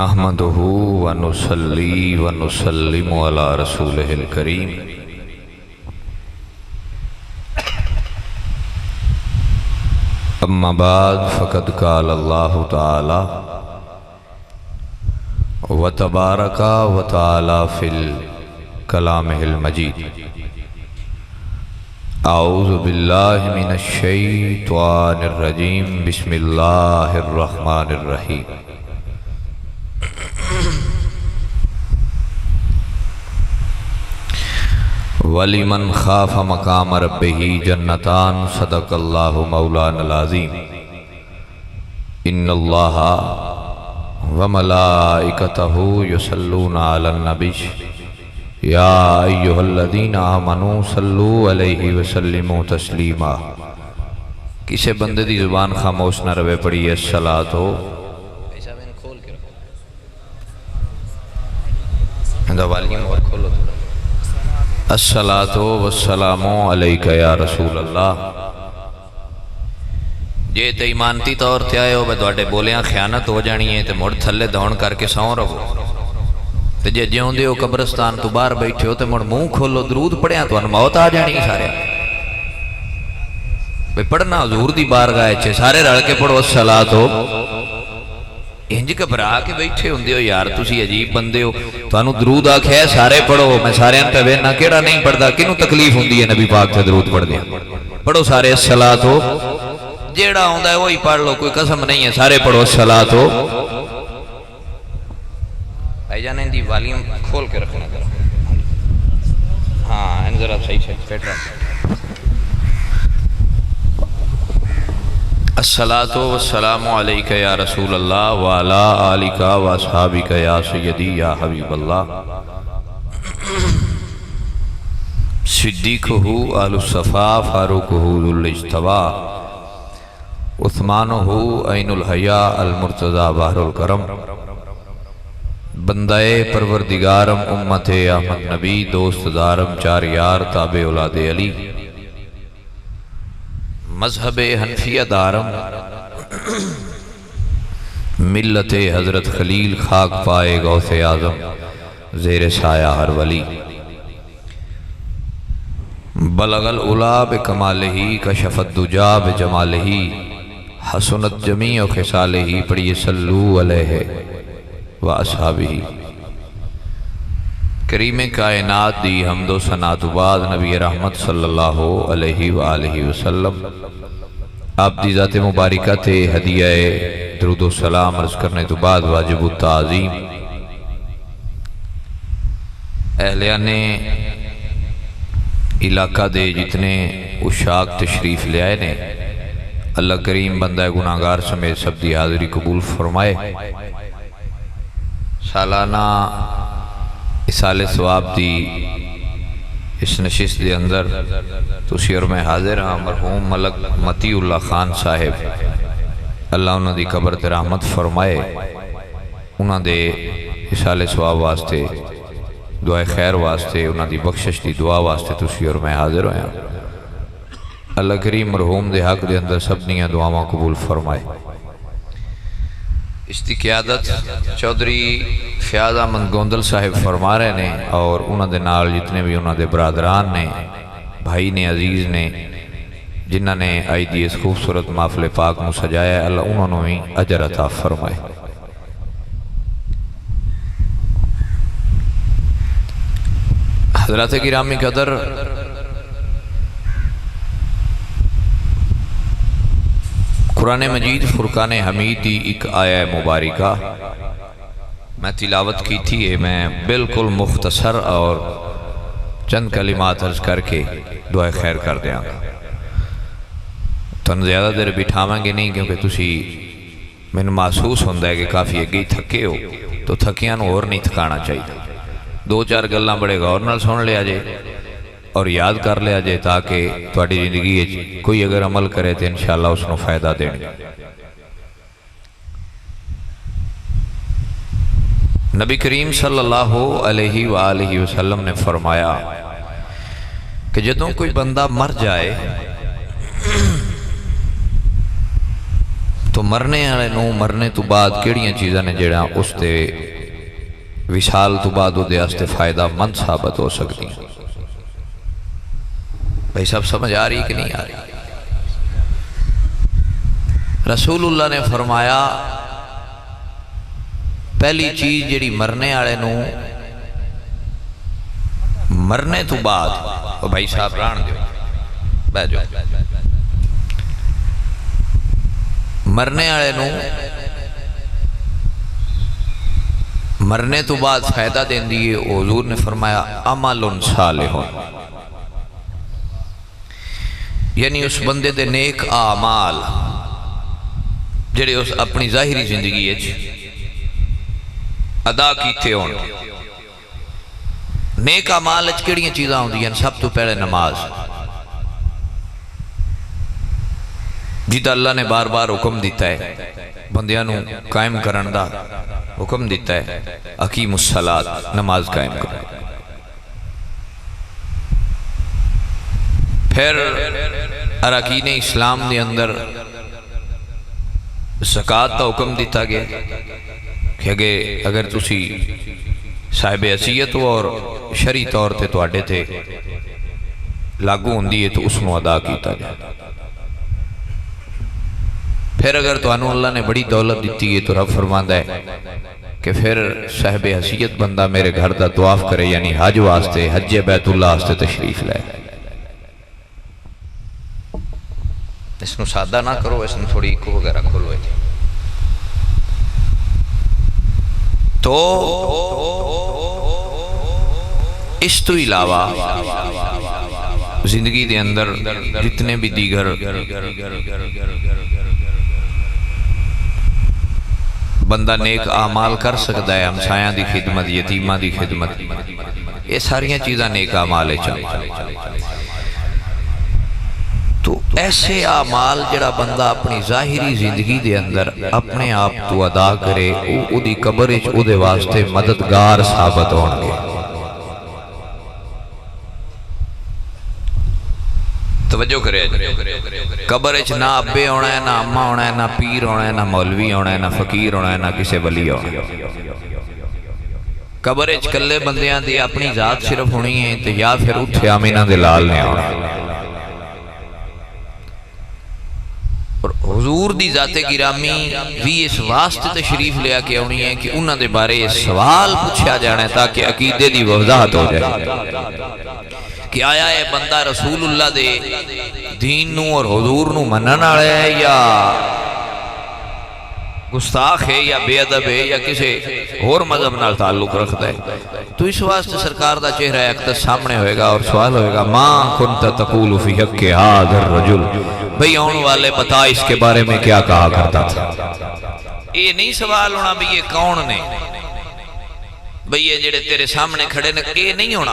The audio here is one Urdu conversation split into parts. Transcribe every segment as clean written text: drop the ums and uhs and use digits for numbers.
احمدہ ونصلی ونسلم علی رسولہ الکریم اما بعد فقد قال اللہ تعالی وتبارک وتعالی فی کلامہ المجید اعوذ باللہ من الشیطان الرجیم بسم اللہ الرحمن الرحیم وَلِمَنْ خَافَ مَقَامَ رَبِّهِ جَنَّتَانِ صدق اللہ مولانا العظیم ان اللہ وملائکتہ یصلون علی النبی یا ایہا الذین آمنوا صلوا علیہ وسلموا تسلیما۔ کسے بندے دی زبان خاموش نہ روے پڑی الصلاۃ ہو والیوم اور کھولو الصلاۃ والسلام علیک یا رسول اللہ۔ جے تے ایمانتی طور تے آئے ہو بے دوڑے بولیاں خیانت ہو جانی ہے تے مڑ تھلے دھون کر کے سون رہو تے جے جیون دے ہو قبرستان تو باہر بیٹھے ہو تے مڑ منہ کھولو درود پڑھیاں تو ان موت آ جانی سارے بے پڑھنا حضور دی بارگاہ چھے سارے رڑ کے پڑھو الصلاۃ ہو انج گھبرا کے بیٹھے ہوندے ہو یار تسی عجیب بندے ہو تانوں درود آکھیا ہے سارے پڑھو میں سارے تے وینا کیڑا نہیں پڑھدا کینوں تکلیف ہوندی ہے نبی پاک تے درود پڑھ دیا پڑھو سارے الصلاۃ ہو جیڑا ہوندا ہے وہی پڑھ لو کوئی قسم نہیں ہے سارے پڑھو الصلاۃ ہو۔ بھائی جان ان دی والیوم کھول کے رکھنا ذرا ہاں ان ذرا صحیح سے فٹ رکھ الصلاۃ والسلام علیک یا رسول اللہ وعلی آلک واصحابک یا سیدی یا حبیب اللہ صدیقہ اہل الصفا فاروقہ ذو الاجتبا عثمانہ عین الحیاء المرتضی بحر الکرم بندہ پروردگارم امت احمد نبی دوست دارم چار یار تابع اولاد علی مذہب حنفیہ دارم ملت حضرت خلیل خاک پائے غوث اعظم زیر سایہ ہر ولی بلغ العلا بکمالہ کشف الدجا بجمالہ حسنت جمیع خصالہ پڑھئے صلو علیہ واصحابہ۔ کریم کائنات دی حمد و ثنا تو بعد نبی رحمت صلی اللہ علیہ وآلہ وسلم آپ دی ذات مبارکہ تے ہدیہ درود و سلام عرض کرنے تو بعد واجب التعظیم اہلیان علاقہ دے جتنے اشاق تشریف لے آئے نے اللہ کریم بندہ گناہگار سمیت سب دی حاضری قبول فرمائے۔ سالانہ اسال ثواب دی اس نشست دے اندر تسی اور میں حاضر ہاں مرحوم ملک متی اللہ خان صاحب اللہ انہوں دی قبر تے رحمت فرمائے انہوں دے اسال ثواب واسطے دعائے خیر واسطے انہوں دی بخشش دی دعا واسطے تسی اور میں حاضر ہوئے ہیں۔ اللہ کریم مرحوم دے حق دے اندر سب نیاں دعاواں قبول فرمائے۔ اس کی قیادت چودھری فیاض احمد گوندل صاحب فرما رہے نے اور انہوں دے نال جتنے بھی انہوں دے برادران نے بھائی نے عزیز نے جنہوں نے آئی دی اس خوبصورت محفل پاک میں سجایا ہے اللہ انہوں نے اجر عطا فرمائے۔ حضرات گرامی قدر قرآن مجید فرقان حمید دی ایک آیہ مبارکہ میں تلاوت کی تھی میں بالکل مختصر اور چند کلمات عرض کر کے دعائے خیر کر دیا گا تو زیادہ دیر بٹھاواں گے نہیں کیونکہ تسی میں محسوس ہوندہ ہے کہ کافی اگئی تھکے ہو تو تھکیاں نو اور نہیں تھکانا چاہیے دو چار گلاں بڑے غور نال سن لیا جائے اور یاد کر لیا جائے تاکہ تواڈی زندگی کوئی اگر عمل کرے تو انشاءاللہ اس کو فائدہ دیں۔ نبی کریم صلی اللہ علیہ وآلہ وسلم نے فرمایا کہ جدوں کوئی بندہ مر جائے تو مرنے والے نوں مرنے تو بعد کیڑیاں چیزاں نے جڑا اس دے وصال تو بعد وہ دے واسطے فائدہ مند ثابت ہو سکتی ہیں. بھائی سب سمجھ آ رہی کہ نہیں آ رہی؟ رسول اللہ نے فرمایا پہلی چیز جڑی مرنے والے نوں مرنے تو بعد وہ بھائی صاحب ران دیو بہ جاؤ مرنے والے نوں مرنے تو بعد فائدہ دین دیئے. حضور نے فرمایا عمل صالح، یعنی اس بندے دے نیک اعمال جڑے اس اپنی ظاہری زندگی ادا کیتے ہون. نیک اعمال کیڑیاں چیزاں ہوندی ہیں؟ سب تو پہلے نماز، جیتا اللہ نے بار بار حکم دیتا ہے بندیاں نو قائم کرن دا حکم دیتا ہے، اقیم الصلاۃ، نماز قائم کرو. پھر اراکین اسلام دے اندر زکوٰۃ دا حکم دیتا گیا کہ اگر تسی صاحب حیثیت ہو اور شرعی طور تے تواڈے تے لاگو ہوندی ہے تو اس نو ادا کیتا جائے. پھر اگر تانوں اللہ نے بڑی دولت دیتی ہے تو رب فرماندا ہے کہ پھر صاحب حیثیت بندہ میرے گھر دا طواف کرے، یعنی حج واسطے، حج بیت اللہ واسطے تشریف لائے. اس نو سادہ نہ کرو، اس نو تھوڑی کو وغیرہ کھولو. تو اس تو علاوہ زندگی دے اندر جتنے بھی دیگر بندہ نیک اعمال کر سکتا ہے، ہمسایاں دی خدمت، یتیماں دی خدمت، یہ ساریاں چیزاں نیک اعمال چل. تو ایسے اعمال جڑا بندہ اپنی ظاہری زندگی دے اندر اپنے آپ تو ادا کرے، او دی قبر وچ او دے واسطے مددگار ثابت ہون گے. توجہ کرے، قبر وچ نہ ابے ہونا ہے، نہ اماں ہونا ہے، نہ پیر ہونا ہے، نہ مولوی ہونا ہے، نہ فقیر ہونا ہے، نہ کسے ولی ہونا ہے. قبر وچ کلے بندیاں دی اپنی ذات صرف ہونی ہے تے یا پھر اتھے آمینہ دے لال نے ہونا. اور حضور دی ذات گرامی بھی اس واسطے تشریف لیا کے ہونی ہے کہ انہاں دے بارے سوال پوچھا جانا ہے تاکہ عقیدے دی وضاحت ہو جائے کہ آیا ہے بندہ رسول اللہ دے دین نو اور حضور نو منن والا ہے یا گستاخ ہے یا بے ادب ہے یا کسی اور مذہب نال تعلق رکھتا ہے. تو اس واسطے سرکار دا چہرہ اقدس سامنے ہوئے گا اور سوال ہوئے گا ما کنت تقول فی حق ھذا الرجل، بھئی آن والے بتا اس کے بارے میں کیا کہا کرتا تھا. یہ نہیں سوال ہونا بھی یہ کون نے، بھئی یہ جڑے تیرے سامنے کھڑے نے، یہ نہیں ہونا.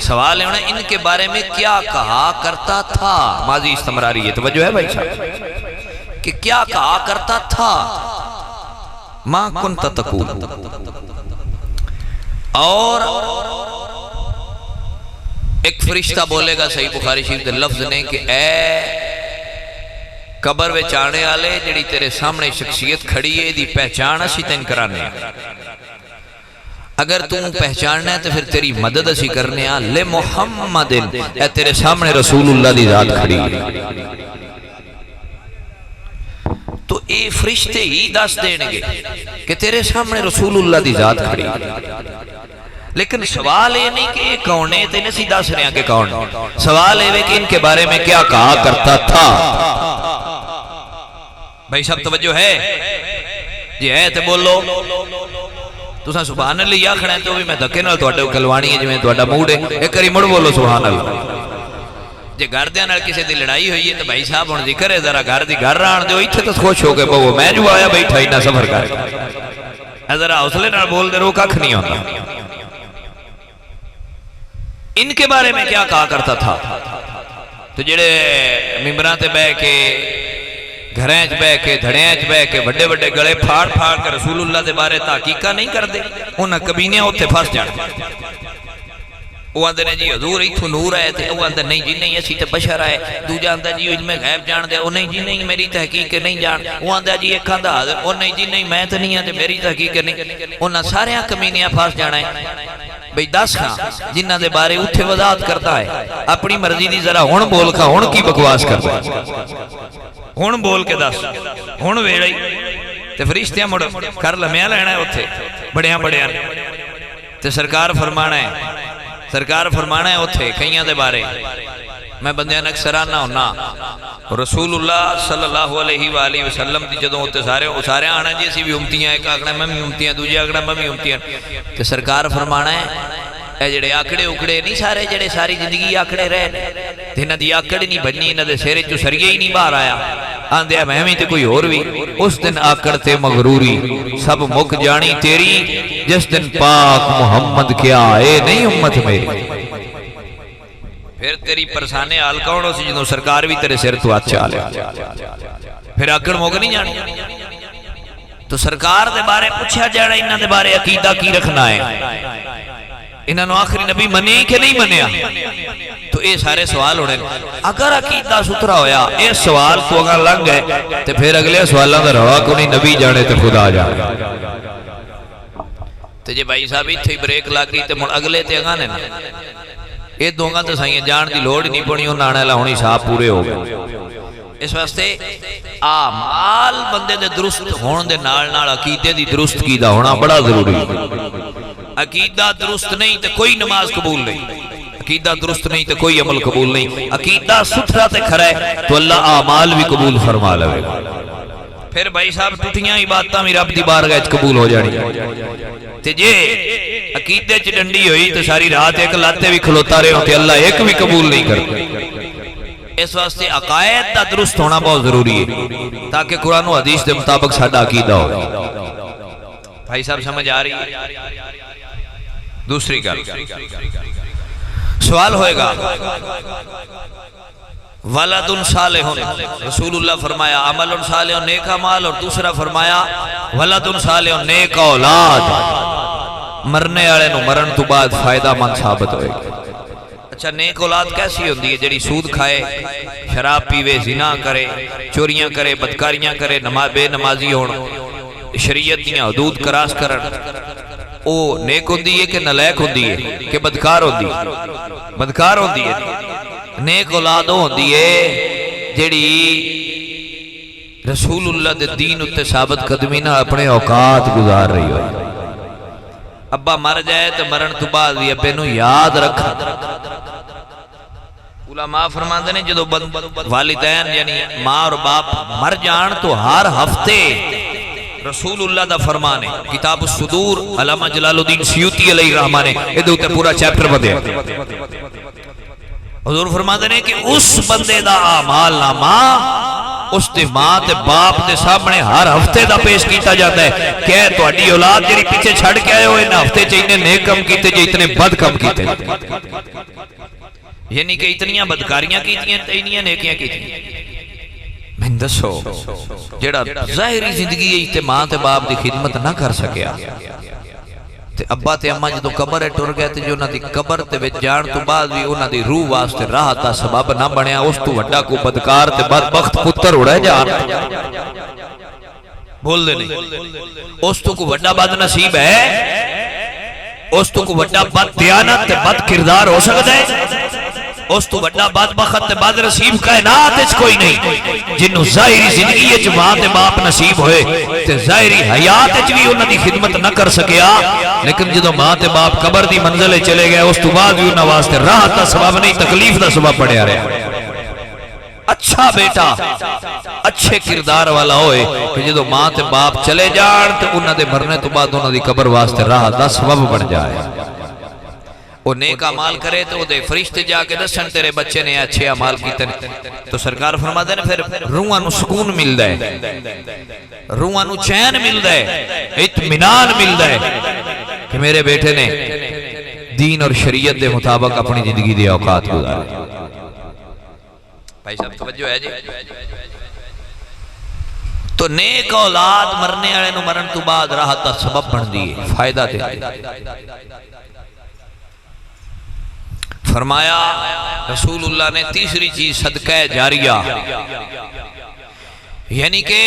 سوال ہونا ان کے بارے میں کیا کہا کرتا تھا. ماضی استمراری ہے، توجہ ہے بھائی صاحب، کہ کیا کہا کرتا تھا. ما کنت تقول. اور ایک فرشتہ بولے گا، صحیح بخاری شریف دے لفظ نے کہ اے قبر وچ آنے والے جڑی تیرے سامنے شخصیت کھڑی ہے دی پہچان اسی تین کرانے ہیں. اگر تم پہچاننا ہے تو پھر تیری مدد اسی کرنے ہیں. لے محمد، اے تیرے سامنے رسول اللہ دی ذات کھڑی ہے. تو اے فرشتے ہی دس دین گے کہ تیرے سامنے رسول اللہ دی ذات کھڑی ہے. لیکن سوال یہ نہیں کہ یہ کون ہے، تینے سی دس رہے ہیں کہ کون ہے. سوال یہ کہ ان کے بارے میں کیا کہا کرتا تھا. بھائی سب توجہ ہے جی؟ ہے تو بولو. تساں سبحان اللہ یا کھڑے تو بھی میں دھکے نال تواڈے کلوانی ہے جویں تواڈا موڈ ہے. ایک واری مڑ بولو سبحان اللہ. جے گھر دیاں نال کسے دی لڑائی ہوئی ہے تو بھائی صاحب ہن ذکر ہے ذرا گھر دی گھر آن دیو، ایتھے تو خوش ہو کے بہو میں جو آیا بیٹھا اتنا سفر کر کے ذرا حوصلے نال بول دے رو ککھ نہیں ہوندا. ان کے بارے میں کیا کہا کرتا تھا. تو جڑے ممبراں تے بیٹھ کے گھراں وچ بیٹھ کے دھڑیاں وچ بیٹھ کے بڑے بڑے گلے پھاڑ پھاڑ کے رسول اللہ دے بارے تحقیقاں نہیں کردے، انہاں کبینیاں اوتھے پھس جان. وہ آدھے نے جی حضور اتھو نور آئے تھے، وہ آدھے نہیں جی نہیں اسی تے بشر آئے، دوجہ آدھا جی علم غیب جان دے، وہ نہیں جی نہیں میری تحقیق نہیں جان، وہ آدھا جی ایک آدھا حاضر، وہ نہیں جی نہیں میں تو نہیں آدھے میری تحقیق نہیں، انہاں سارے کمینیاں پھاس جانا ہے۔ بھئی دس کھاں جنہ دے بارے اتھے وضاحت کرتا ہے، اپنی مرضی دی ذرا ہون بول کھا ہون کی بکواس کرتا ہے، ہون بول کے دس ہون ویڑائی تے فرشتیاں مڑ کر لمیا لینا ہے اتھے بڑیاں بڑیاں تے سرکار فرمانا ہے اتھے کئیاں دے بارے میں بندیاں نکسرانہ ہونا رسول اللہ صلی اللہ علیہ وآلہ وسلم دی جدوں ہوتے سارے آنا جی اسی بھی امتیاں ایک آگنا میں بھی امتیاں دوجہ آگنا میں بھی امتیاں تے سرکار فرمانا ہے اے جڑے آکڑے اکڑے نہیں سارے جڑے ساری زندگی آکڑے رہے تے انہاں دی آکڑ نہیں بننی، انہاں دے سیرے چو سریے ہی نہیں باہر آیا، آندیا میں بھی تے کوئی اور بھی، اس دن آکڑ تے مغروری سب مک جانی تیری، جس دن پاک محمد کیا اے نہیں امت میری، پھر تیری پرسانے حال کون ہو سی جنہوں سرکار بھی تیرے سر تو اچھا لے، پھر آکڑ موگ نہیں جانی۔ تو سرکار دے بارے پوچھا جانا انہاں دے بارے عقیدہ کی رکھنا ہے، انہاں نو آخری نبی منی کہ نہیں منیا، تو اے سارے سوال ہونے اگر عقیدہ سترا ہویا اے سوال تو اگر لنگ گئے تو پھر اگلے سوالوں دا روا کو نہیں نبی جانے تو خدا جانے۔ تو جے بھائی صاحب اتھے بریک لگ گئی تو مڑ اگلے تے اگانے نا اے دوگاں تو سائیں جان دی لوڑ نہیں پڑی انہاں آنے لہونی صاحب پورے ہو گئے۔ اس واسطے آمال بندے دے درست ہون دے نال عقیدے دی درست کیدہ ہونا بڑا ضروری ہے۔ عقیدہ درست نہیں تو کوئی نماز قبول نہیں، عقیدہ درست نہیں تو کوئی عمل قبول نہیں، عقیدہ ستھرا تے کھرا ہے تو اللہ اعمال بھی قبول فرما لے گا۔ پھر بھائی صاحب ٹوٹیاں عبادتاں بھی رب دی بارگاہ وچ قبول ہو جانی، تے جے عقیدے چ ڈنڈی ہوئی تو ساری رات ایک لاتے بھی کھلوتا رہے تے اللہ ایک بھی قبول نہیں کرتا۔ اس واسطے عقائد دا درست ہونا بہت ضروری ہے تاکہ قرآن و حدیث دے مطابق ساڈا عقیدہ ہو۔ بھائی صاحب سمجھ آ رہی ہے؟ دوسری گل سوال ہوئے گا ولد صالح، رسول اللہ فرمایا عمل صالح نیک اعمال، اور دوسرا فرمایا ولد صالح نیک اولاد، مرنے والے نو مرن تو بعد فائدہ مند ثابت ہوئے گا۔ اچھا نیک اولاد کیسی ہوندی ہے؟ جڑی سود کھائے، شراب پیوے، زنا کرے، چوریاں کرے، بدکاریاں کرے، بے نمازی ہون، شریعت دیاں حدود کراس کرن، او نیک ہوندی ہے کہ نالائق ہوندی ہے کہ بدکار ہوندی ہے؟ بدکار ہوندی ہے۔ نیک اولاد ہوندی ہے جڑی رسول اللہ دے دین اتے ثابت قدمی نہ اپنے اوقات گزار رہی ہوئی۔ ابا مر جائے تو مرن تو بعد بھی ابے نو یاد رکھا۔ علماء فرماندے نے جدو والدین یعنی ماں اور باپ مر جان تو ہر ہفتے رسول اللہ دا فرمانے کتاب الصدور علامہ جلال الدین سیوطی علیہ الرحمہ نے ادھے ہوتے پورا چیپٹر بدیا۔ حضور فرماتے ہیں کہ اس بندے دا اعمال نامہ اس دے ماں تے باپ دے سامنے ہر ہفتے دا پیش کیتا جاتا ہے کہ تہاڈی اولاد جڑی پیچھے چھڑ کے آئے ہو ان ہفتے چ اتنے نیک کم کیتے جے اتنے بد کم کیتے، یعنی کہ اتنیاں بدکاریاں کیتیاں تے اتنیاں نیکیاں کیتیاں۔ میں دسو جڑا ظاہری زندگی تے ماں تے باپ دی خدمت نہ کر سکیا تے ابا تے اماں جدوں قبر ٹر گئے تے جو انہاں دی قبر تے وچ جان تو بعد بھی انہاں دی روح واسطے راحت دا سبب نہ بنیا، اس تو وڈا کو بدکار تے بدبخت پتر اڑے جان بول دے نہیں، اس تو کو وڈا بد نصیب ہے، اس تو کو وڈا بد دیانت تے بد کردار ہو سکتا ہے، اس تو وڈا بدبخت تے بد نصیب کائنات وچ کوئی نہیں جنوں ظاہری زندگی وچ ماں تے باپ نصیب ہوئے تے ظاہری حیات وچ بھی انہاں دی خدمت نہ کر سکیا، لیکن جدوں ماں تے باپ قبر دی منزل چلے گئے اس تو بعد بھی انہاں واسطے راحت دا سبب نہیں تکلیف دا سبب بنیا رہا۔ اچھا بیٹا اچھے کردار والا ہوئے کہ جدوں ماں تے باپ چلے جان تے انہاں دے مرنے تو بعد انہاں دی قبر واسطے راحت دا سبب بن جائے۔ وہ نیک اعمال کرے تو دے فرشتے جا کے دسن تیرے بچے نے اچھے اعمال کیتے تو سرکار فرماتے ہیں پھر روحاں نو سکون ملدا ہے، روحاں نو چین ملدا ہے، اطمینان ملدا ہے کہ میرے بیٹے نے دین اور شریعت دے مطابق اپنی زندگی دے اوقات گزارے۔ بھائی صاحب توجہ ہے جی؟ تو نیک اولاد مرنے والے نو مرن تو بعد راحت دا سبب بن دی ہے، فائدہ دے۔ فرمایا رسول اللہ نے تیسری چیز صدقہ جاریہ، یعنی کہ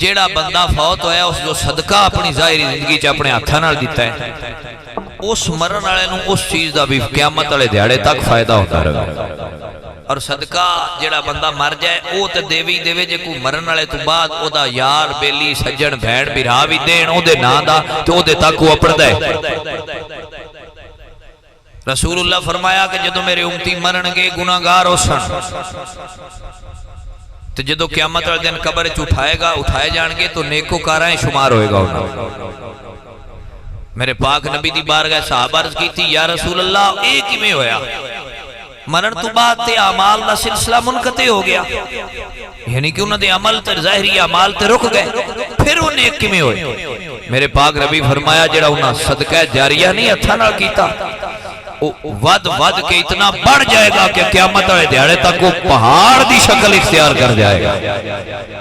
جیڑا بندہ فوت ہویا اس جو صدقہ اپنی ظاہری زندگی چ اپنے ہاتھاں نال دیتا ہے، اس مرن والے نوں اس چیز دا بھی قیامت والے دیہاڑے تک فائدہ ہوتا رہے۔ اور صدقہ جیڑا بندہ مر جائے او تے دیوی دیوے جے کوئی مرن والے تو بعد او دا یار بیلی سجن بھیڑ بھرا بھی دین او دے نام دا تے او دے تک وہ اپڑدا ہے۔ رسول اللہ فرمایا کہ جدو میرے امتی مرن گے گناہگار ہو سن تو جدو قیامت والے دن قبر چ اٹھائے جان گے تو نیکوکاراں شمار ہوئے گا انہاں۔ میرے پاک نبی دی بارگاہ صحابہ عرض کی تھی یا رسول اللہ ایک ہی میں ہویا، مرن تو بعد تے اعمال دا سلسلہ منقطع ہو گیا، یعنی کہ انہوں نے عمل تے ظاہری اعمال تے رک گئے، پھر وہ نیک کیویں ہوئے؟ میرے پاک نبی فرمایا جڑا انہاں صدقہ جاریہ نہیں ہتھاں نال کیتا ود کے اتنا بڑھ جائے گا کہ قیامت والے دیہاڑے تک وہ پہاڑ دی شکل اختیار کر جائے گا،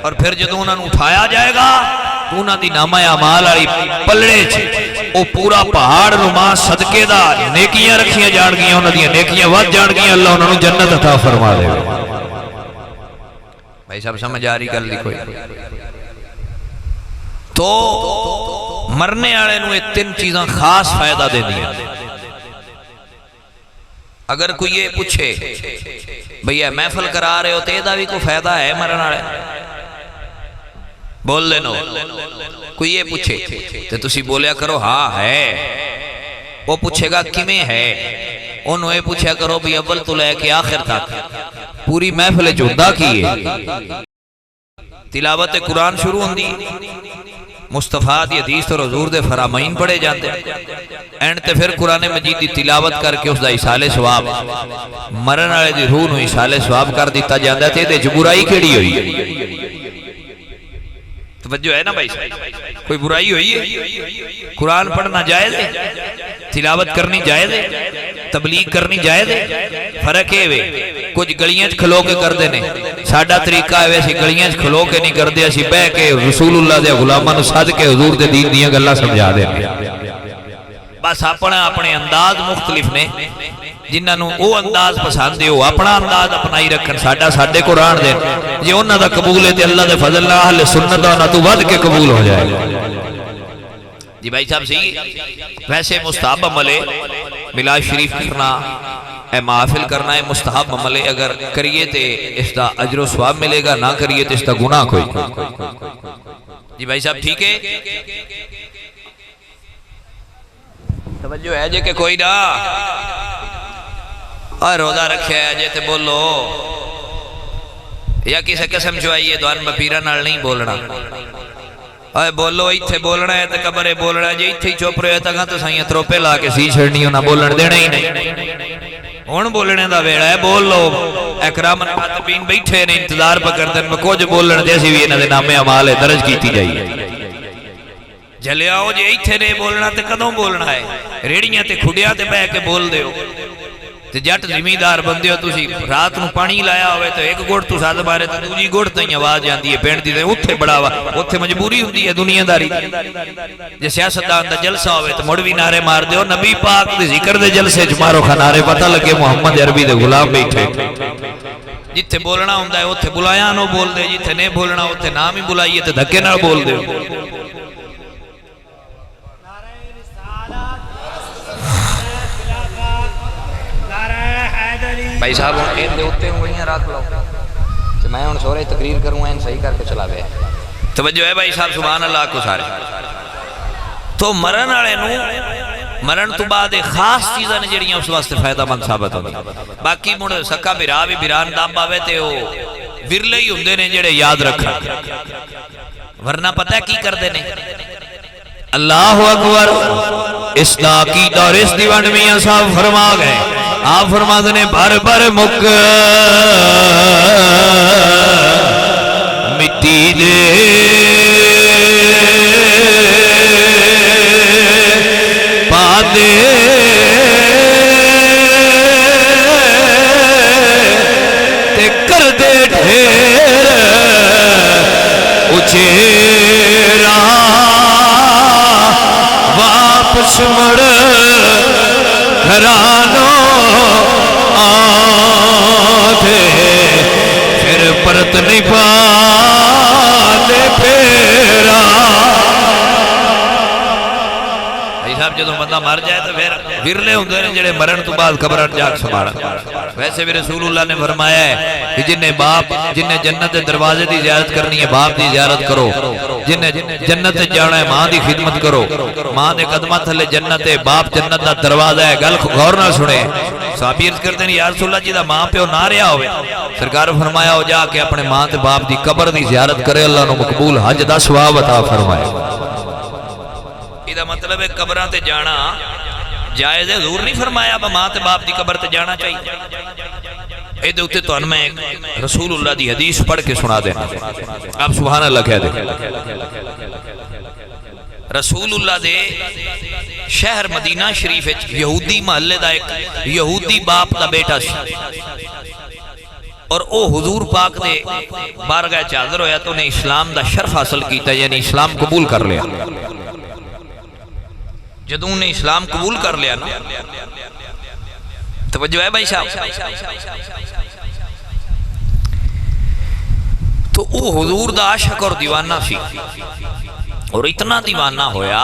اور پھر جدوں انہاں نوں اٹھایا جائے گا تو انہاں دی نامہ اعمال والی پلڑے چ وہ پورا پہاڑ نما صدقے دا نیکیاں رکھیاں جان گیاں، انہاں دی نیکیاں ود جان گیاں، اللہ انہاں نوں جنت عطا فرما دے گا۔ بھائی صاحب سمجھ آ رہی گل دی کوئی؟ تو مرنے والے نوں یہ تین چیزاں خاص فائدہ دیندیاں۔ اگر کوئی یہ پوچھے بھئی محفل کرا رہے ہو تو یہ بھی کوئی فائدہ ہے مرن والے؟ بول لینو۔ کوئی یہ پوچھے تو تسی بولیا کرو ہاں ہے، وہ پوچھے گا کیویں ہے، انہوں یہ پوچھا کرو بھی اول تو لے کے آخر تک پوری محفل جھوندا کی ہے، تلاوت قرآن شروع ہوندی، مصطفیٰ دی حدیث اور حضور دے فرامین پڑھے جاتے اینڈ تے پھر قرآن مجید دی تلاوت کر کے اس دا ایصال ثواب مرن والے دی روح نوں ایصال ثواب کر دیتا جاندا تے تے برائی کیڑی ہوئی ہے؟ توجہ ہے نا بھائی؟ کوئی برائی ہوئی ہے؟ قرآن پڑھنا جائز ہے، تلاوت کرنی جائز ہے، تبلیغ کرنی جائز ہے، فرق ہے وے کچھ گلیاں کھلو کے کر دینے، ساڈا طریقہ ہے ویسے گلیاں کھلو کے نہیں کر دے، اسی بہ کے رسول اللہ دے غلاماں نوں سد کے حضور دے دین دیاں گلاں سمجھا دے، بس اپنے انداز مختلف نے، جنہاں نوں او انداز پسند ہے وہ اپنا انداز اپنائی رکھن، ساڈے کو ران دین، جے انہاں دا قبول ہے تے اللہ دے فضل نال اہل سنت دا تو ود کے قبول ہو جائے گا۔ جی بھائی صاحب صحیح، ویسے مستحب عمل ہے میلاد شریف کرنا، اے محافل کرنا ہے مستحب عمل ہے، اگر کریے تے اس دا اجر و ثواب ملے گا، نہ کریے تے اس دا گناہ کوئی۔ جی بھائی صاحب ٹھیک ہے، توجہ ہے جے کہ کوئی نہ؟ اور روزہ رکھے ہے جے تے بولو، یا کسی قسم جو آئیے دوان بپیرہ نال نہیں بولنا، اور بولو ایتھے بولنا ہے تے قبرے بولنا ہے، جے ایتھے چوپ رہے تکاں تو سائیں تروپے لا کے سی چھڑنی ہونا، بولن دینا ہی نہیں، ہون بولنے دا ویڑا ہے، بول لو۔ اکرام الکاتبین بیٹھے نے انتظار پکر دن میں کچھ بولن جیسی بھی انہاں دے نام اعمال درج کیتی جائیے، جلے آؤ جے ایتھے نے بولنا تے کدوں بولنا ہے؟ ریڑیاں تے کھڑیاں تے بہ کے بول دیو، تے جٹ زمیندار بندے ہو تسی رات نو پانی لایا ہوئے تو ایک گھڑ تو ساتھ بارے تو دوجی گھڑ تائیں آواز جاندی ہے پینڈ دی تے اتھے بڑا ہوا، اتھے مجبوری ہوندی ہے دنیا داری، جے سیاستدان دا جلسہ ہوئے تو مڑوی نعرے مار دیو، نبی پاک دے ذکر دے جلسے جمارو خنارے پتہ لگے محمد عربی دے غلام بیٹھے، جتھے بولنا ہوندہ ہے اتھے بلایا نو بول دے، جتھے نہیں بولنا اتھے نام ہی بلائیے تے دھکے نہ بول دے۔ بھائی صاحب ان دے اوتے انگلیاں رکھ لو تے میں ہن سورے تقریر کروں این صحیح کر کے چلا وے، توجہ ہے بھائی صاحب سبحان اللہ کو سارے۔ تو مرن والے نوں مرن تو بعد خاص چیزاں نے جڑیاں اس واسطے فائدہ مند ثابت ہوندی، باقی مڑ سکا بھرا بھی بھران دب آوے تے او ورلے ہی ہوندے نے جڑے یاد رکھن، ورنہ پتہ کی کردے نے؟ اللہ اکبر، اس دا عقیدہ اور اس دیوان میاں صاحب فرما گئے، آپ فرما دینے بھر بھر مک مٹی دے پا دے تے کر دے ڈھیر اچھیرا واپس مڑ گھرانوں آتے پھر پرت نہیں پاتے پھیرا۔ صاحب جدوں بندہ مر جائے تو پھر ورلے ہوندے نے جڑے مرن تو بعد قبر جا کے سنبھالن۔ ویسے بھی رسول اللہ نے فرمایا ہے کہ جن جنت دے دروازے دی زیارت کرنی ہے باپ دی زیارت کرو، جن جنت جانا ہے ماں دی خدمت کرو، ماں دے قدماں تھلے جنت ہے، باپ جنت دا دروازہ ہے۔ گل غور نال سنے، صحابی عرض کرتے ہیں یا رسول اللہ جی دا ماں پیو نہ رہا ہوئے، سرکار فرمایا ہو جا کے اپنے ماں تے باپ دی قبر دی زیارت کرے، اللہ نو مقبول حج دا ثواب عطا فرمائے۔ یہ مطلب ہے قبراں تے جانا جائز ہے، حضور نہیں فرمایا ماں تے باپ دی قبر تے جانا چاہیے۔ اے دے اوتے تہاڈ میں رسول اللہ دی حدیث پڑھ کے سنا دینا، آپ سبحان اللہ کہہ دیں۔ رسول اللہ دے شہر مدینہ شریف وچ یہودی محلے دا ایک یہودی باپ دا بیٹا سی، اور او حضور پاک دے بارگاہ چ حاضر ہویا تو نے اسلام دا شرف حاصل کیتا، یعنی اسلام قبول کر لیا۔ جدوں نے اسلام قبول کر لیا نا، توجہ ہے بھائی صاحب، تو او حضور دا عاشق اور دیوانہ سی، اور اتنا دیوانہ ہویا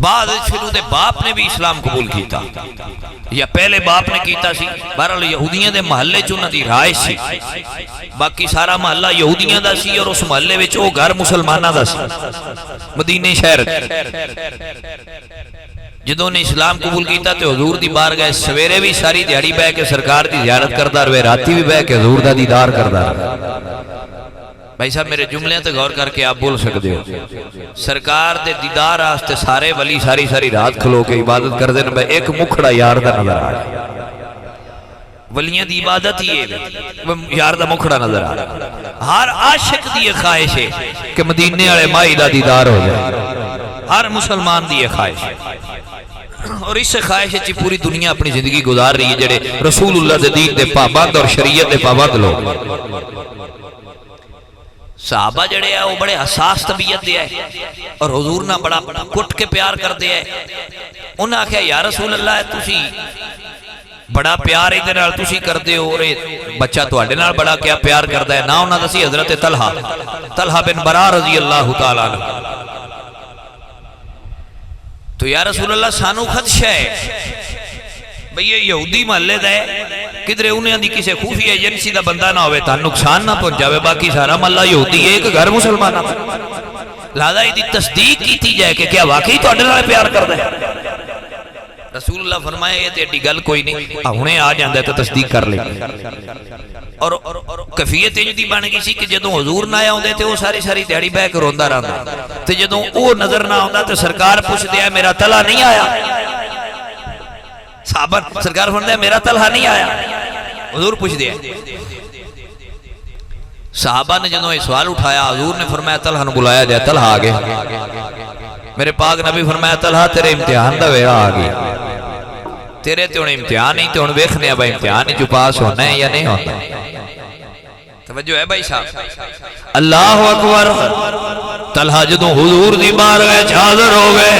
بعد شروع دے باپ نے بھی اسلام قبول کیتا، یا پہلے باپ نے کیتا سی، بہرحال یہودیاں دے محلے چ انہاں دی رائج سی، باقی سارا محلہ یہودیاں دا سی، اور اس محلے وچ او گھر مسلماناں دا سی مدینے شہر۔ جدوں نے اسلام قبول کیتا تے حضور دی بارگاہ سویرے بھی ساری دیہڑی بیٹھ کے سرکار دی زیارت کردا رہے، راتی بھی بیٹھ کے حضور دا دیدار کردا رہے۔ بھائی صاحب میرے جملے تے غور کر کے آپ بول سکتے ہو، سرکار دے دیدار آستے سارے ولی ساری رات کھلو کے عبادت کر دینا، بھائی ایک مکھڑا یار دا نظر آ رہا، ولیاں دی عبادت ہی ہے یار دا مکھڑا نظر آ رہا۔ ہر عاشق دی خواہش ہے کہ مدینے والے مائی دا دیدار ہو جائے، ہر مسلمان دی خواہش ہے، اور اس خواہش چ پوری دنیا اپنی زندگی گزار رہی ہے جڑے رسول اللہ دے دین دے پابند اور شریعت دے پابند لوگ۔ صحابہ جڑے ہیں وہ بڑے حساس طبیعت دے آئے، اور حضور نہ بڑا کٹ کے پیار کر دے آئے۔ انہاں کہا یا رسول اللہ تسی بڑا پیار ایک دن تسی کر دے ہو، اور بچہ تو اڈے نال بڑا کیا پیار کر دے، نا انہاں دسی حضرت طلحہ بن برا رضی اللہ تعالیٰ عنہ۔ تو یا رسول اللہ سانو خدشہ ہے بھئی یہ یہودی محلے دا ہے، کدھرے انہیں دی کسے خوفی ایجنسی دا بندہ نہ ہوئے، تاں نقصان نہ پہنچ جاوے، باقی سارا محلہ یہودی ہے، ایک گھر مسلمانہ لہذا یہ دی تصدیق کی تھی جائے کہ کیا واقعی تو اڈر پیار کر دے۔ رسول اللہ فرمائے یہ تیڑی گل کوئی نہیں، انہیں آ جاندہ ہے تو تصدیق کر لے۔ اور کفیت یہ دی بانے کی سی کہ جدوں حضور نہ آیا ہوندے تھے وہ ساری دیہڑی بہ کے روندہ رہا، تو جدوں وہ نظر نہ آتا تو سرکار پوچھ دیا میرا طلحہ نہیں آیا، صحابہ سرکار فرمایا میرا طلحہ نہیں آیا، حضور پوچھ دیا۔ صحابہ نے جنہوں یہ سوال اٹھایا، حضور نے فرمایا طلحہ نے بلایا جائے، طلحہ آگے۔ میرے پاک نبی فرمایا طلحہ تیرے امتحان دا ویرا آگے، تیرے تے انہیں امتحان نہیں تے انہیں ویکھنے اب امتحان جو پاس ہونا ہے یا نہیں ہونا۔ توجہ ہے بھائی صاحب، اللہ اکبر۔ طلحہ جدوں حضور دی بارگاہ حاضر ہو گئے،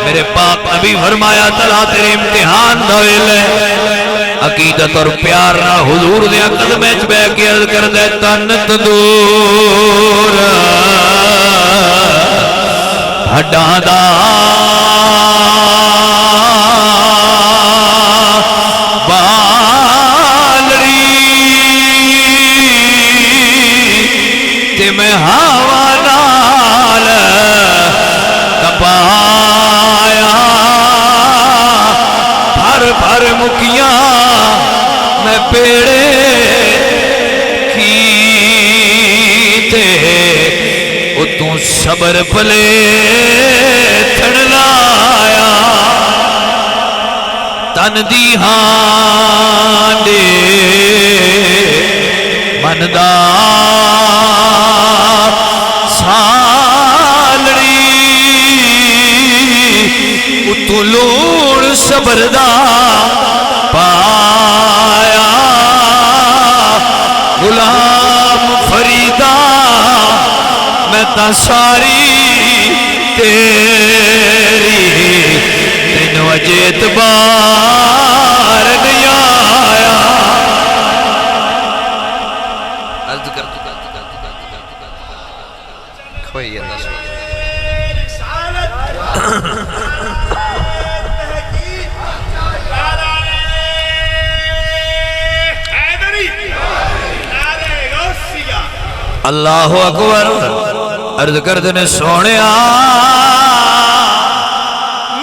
میرے پاک نبی فرمایا طلحہ تیرے امتحان دا ویلے، عقیدت اور پیار نہ حضور دے قدمے وچ بیٹھ کے عرض کر دے تن تندور ہڈاں دا تے میں ہوا نال کپایا بھر مکیاں میں پیڑے کیتے اتوں صبر پلے تھڑ لایا تن دی ہانڈے مندا سالڑی اتوں لوڑ صبر دا پایا غلام فریدا میں تا ساری تیری تین جے اعتبار نہیں آیا عرض کر کوئی یہ دس اللہ اکبر عرض کردے نے سونیا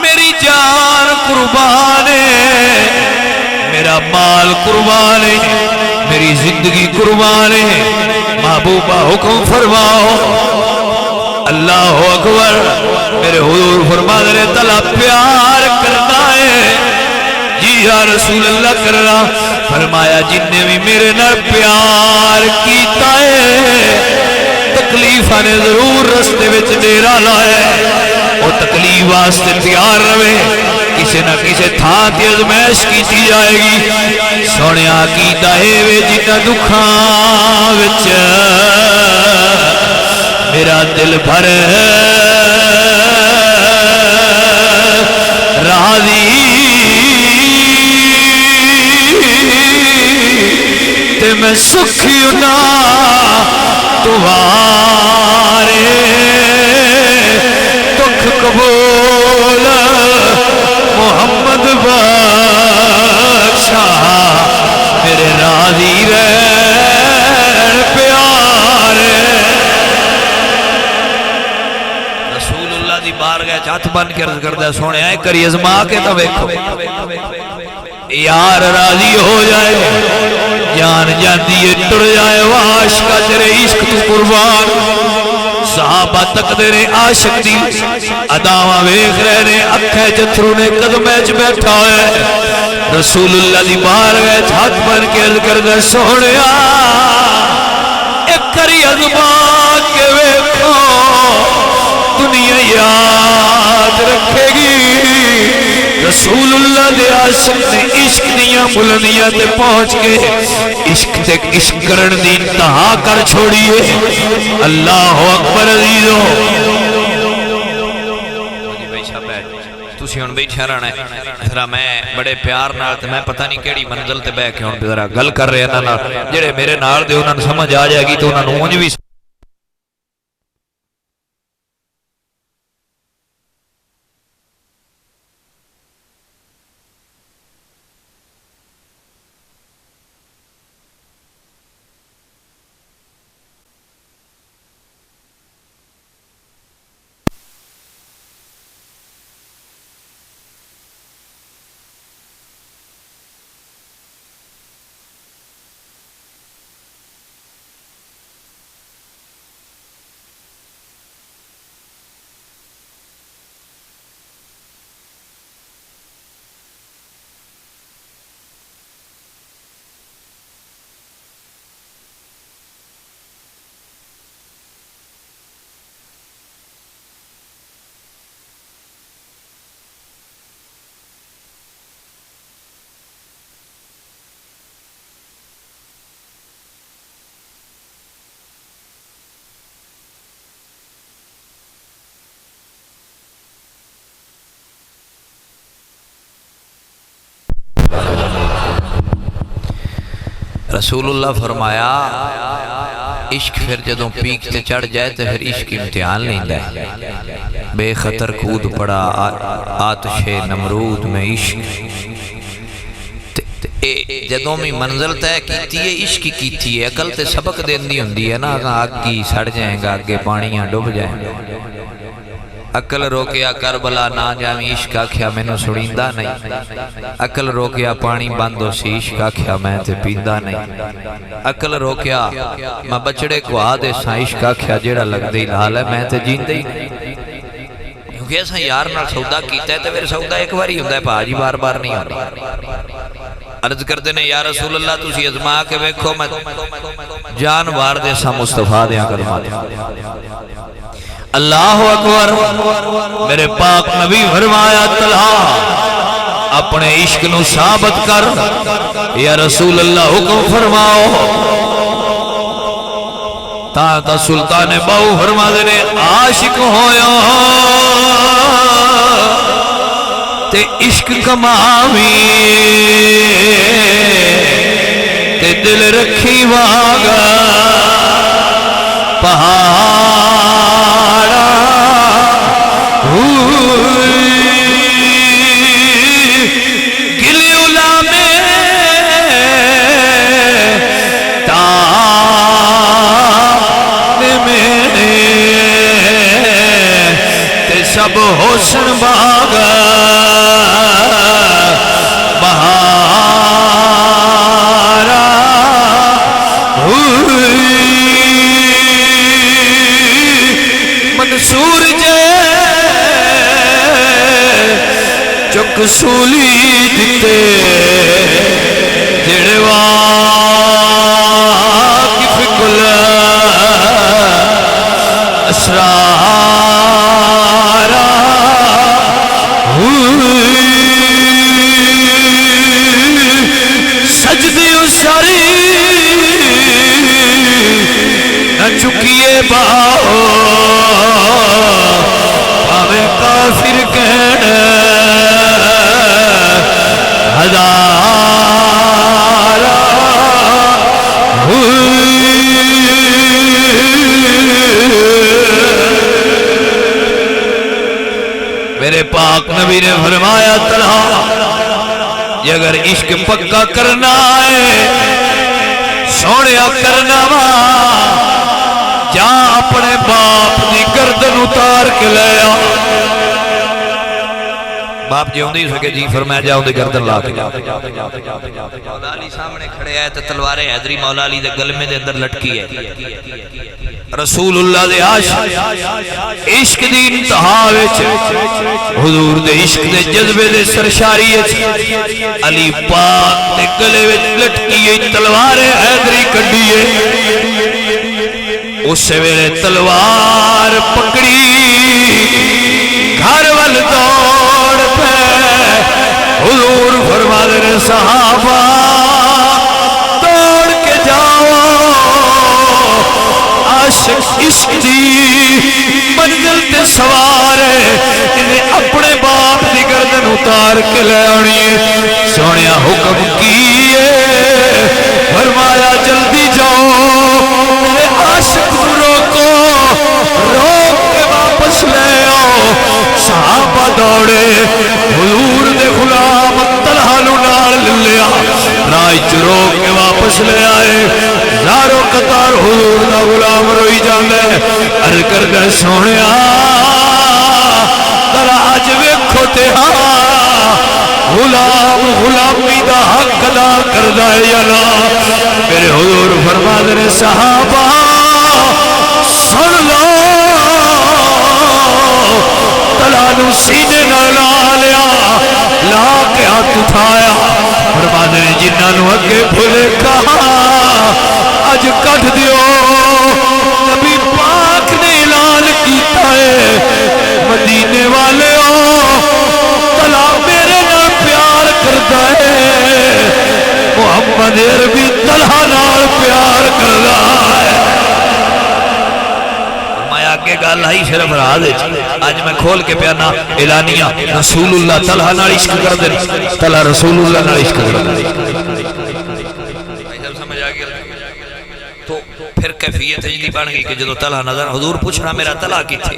میری جان قربان ہے میرا مال قربان ہے میری زندگی قربان ہے محبوبہ حکم فرماؤ اللہ اکبر میرے حضور فرما دے تلا پیار کرنا ہے جی یا رسول اللہ کرنا فرمایا جن نے بھی میرے نال پیار کیتا ہے تکلیفہ نے ضرور رستے وچ ڈیرا لائے اور تکلیف واسطے تیار رہے کسی نہ کسی تھان تے ازمائش کیتی جائے گی سونیا کیتا ہے وے جنہ دکھاں وچ میرا دل بھر راضی تے میں سکھی انا تمہارے دکھ قبول محمد بخشا میرے راضی رہن پیارے رسول اللہ دی بارگاہ ہاتھ بن کے عرض کردہ سونے آئے کری ازما کے تو ویکھو یار راضی ہو جائے جان جاندی ہے ٹر جائے واش کا تیرے عشق تو قربان صحابہ تک تیرے عاشق دی اداواں ویکھ رہے نے اکھے جتھرو نے قدمے چ بیٹھا ہے رسول اللہ دی بارگاہ ہاتھ بن کے عرض کردے سونیا ایک کری ازما کے ویکھو دنیا یاد رکھے گی رسول اللہ دے عاشق نے عشق دیاں بلندیاں تے پہنچ کے عشق تے عشق کرن دی انتہا کر چھوڑیے اللہ اکبر عزیزو تسی ہن بیٹھے رہنا ہے ذرا میں بڑے پیار نال تے میں پتہ نہیں کیڑی منزل تے بیٹھ کے ہن ذرا گل کر رہے انہاں نال جڑے میرے نال دے انہاں نوں سمجھ آ جائے گی تے انہاں نوں اونج وی رسول اللہ فرمایا عشق پھر جدوں پیک تے چڑھ جائے تو پھر عشق امتحان لیندہ ہے بے خطر کود پڑا آتش نمرود میں عشق جدوں میں منزل طے کیتی ہے عشق کیتی ہے عقل تے سبق دیندی ہوندی ہے نا آگ کی سڑ جائیں گا آگے پانیاں ڈوب جائیں گا عقل روکیا کربلا نہ جاویں عشق آکھیا مینوں سڑیندا نہیں عقل روکیا پانی بندو سی عشق آکھیا میں تے پیندا نہیں عقل روکیا میں بچڑے کو آدے سا عشق آکھیا جیڑا لگ دی لال ہے میں تے جیندے ہی نہیں کیونکہ ایسا یار نال سودا کیتا ہے تے پھر سودا ایک بار ہی ہوندا ہے بھاجی بار بار نہیں ہوتا عرض کرتے نے یا رسول اللہ تسی ازما کے ویکھو میں جان وار دے سا مصطفیٰ دیاں کرمات اللہ اکبر میرے پاک نبی فرمایا طلحہ اپنے عشق نو ثابت کر یا رسول اللہ حکم فرماؤ تا سلطان باؤ فرما دے عاشق ہویا تے عشق کماوی تے دل رکھی واگا پہاڑا گلی علامے تاب میں تے سب حسن باغا بہارا منصور جے چک سولی دیتے جڑے واقف کل اسرارا سجدی اساری نہ چکیے باہو پاوے کافر کہنے ہزارہ میرے پاک نبی نے فرمایا طلحہ یہ اگر عشق پکا کرنا ہے سونیا کرنا وا جا اپنے باپ دی گردن اتار کے لے آ باپ جی ہوندی سکے جی فرمایا جاؤں دے گردن لا کے مولا علی سامنے کھڑے آئے تو تلوار حیدری مولا علی دے گلمے دے اندر لٹکی ہے رسول اللہ دے عاشق عشق دی انتہا وچ حضور دے عشق دے جذبے دے سرشاری وچ علی پاک دے گلے وچ لٹکی ہے تلوار حیدری کڈی ہے اس ویلے تلوار پکڑی گھر وال دوڑ پہ حضور فرما دے صحابہ دوڑ کے جاؤ عاشق عشق دی منزل تے سوار ہے انہیں اپنے باپ دی گردن اتار کے لے آنی ہے سونیا حکم کیے فرمایا جلدی جاؤ میرے عاشق روکو روک کے واپس لے آؤ صحابہ دوڑے حضور دے غلام طلحہ نو نال لیا راہ روک کے واپس لے آئے زارو قطار حضور دا غلام روئی جاندے عرض کردے سونیا ذرا اج ویکھو تے ہاں غلام غلامی دا حق ادا کردا ہے یا نہ میرے حضور فرما دے صحابہ سن لو طلحہ نو سینے نہ لا لیا لا کے ہاتھ اٹھایا فرما دے جنہاں نو اگے بھولے کہا اج کٹ دیو نبی پاک نے اعلان کیتا ہے مدینے والے ہو طلحہ میرے نال پیار کردا ہے محمد عربی طلحہ نال پیار کردا ہے آگے گل آئی صرف راہ دے آج میں کھول کے پیانا اعلانیہ رسول اللہ طلحہ نال عشق کر دے طلحہ رسول اللہ نال عشق کر دے سمجھ آگیا تو پھر کیفیت جدی بن گئی کہ جدو طلحہ نظر حضور پوچھنا میرا طلحہ کی تھے